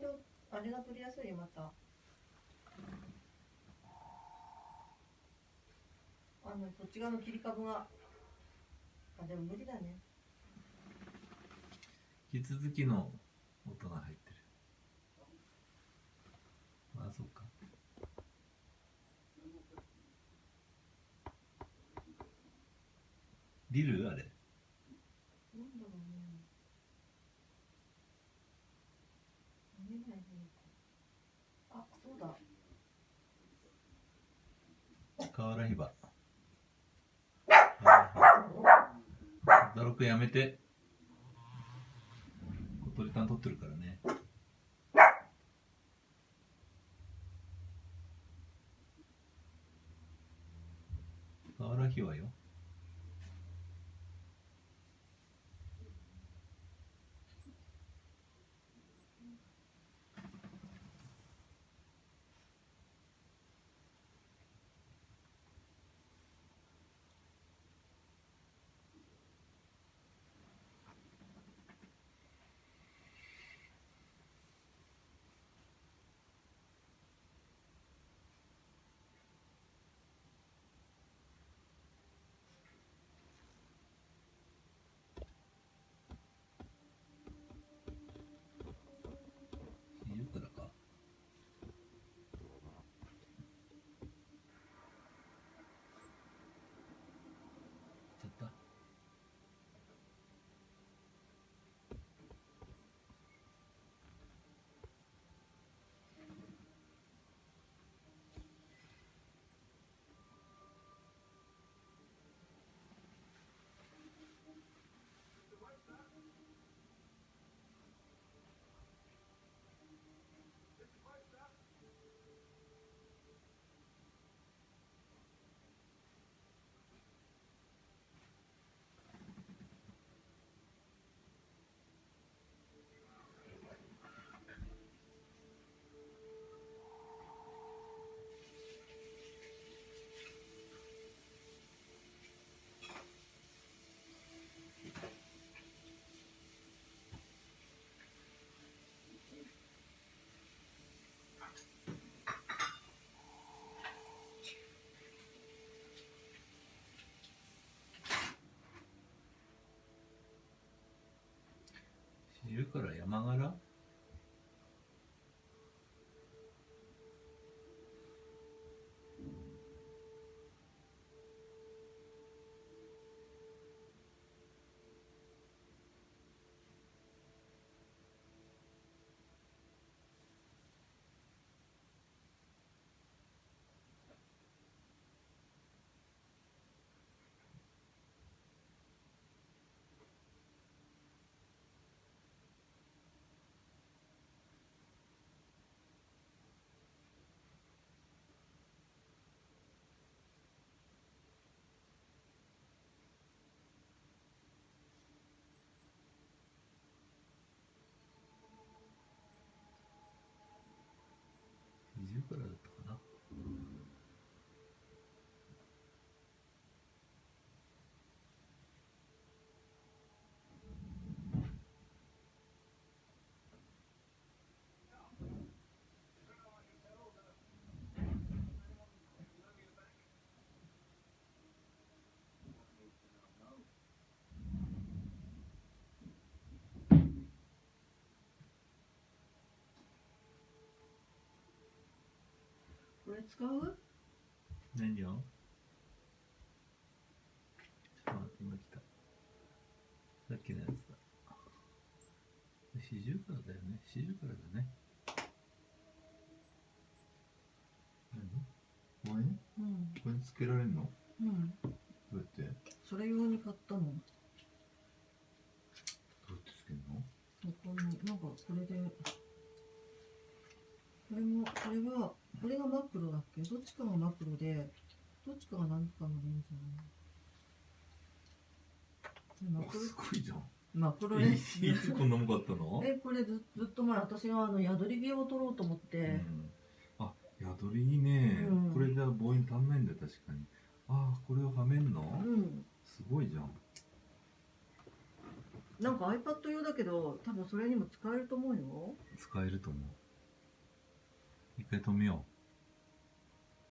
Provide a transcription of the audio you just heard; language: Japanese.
上あれが取りやすいよまた。そっち側の切り株が。でも無理だね。引き続きの音が入ってる。あ、そっか。リルあれ。なんだろうね。見えないね。あ、そうだ。河原ヒバ。ダロクやめて。小鳥缶取ってるからね。河原ヒバよ。いるからか。ちゃった。いるから山柄。いるからだったかな。これ使う？何を？ちょっと待って、今来た。さっきのやつだ。四十からだよね。四十からだね。何？これに？うん。これにつけられるの？うん。どうやって？それ用に買ったの。どうやってつけるの？ここになんかこれで。これがマクロだっけ？どっちかがマクロで、どっちかが何かのレンズなの？すごいじゃん。マクロレンズ。いつこんなもんかったの？これずっと前、私が宿り木を撮ろうと思って、うん、あ、宿りいいね、うん、これじゃ望遠足んないんだよ確かに。ああ、これをはめんの？うん、すごいじゃん。なんか iPad 用だけど多分それにも使えると思うよ。使えると思う。一回止めよう。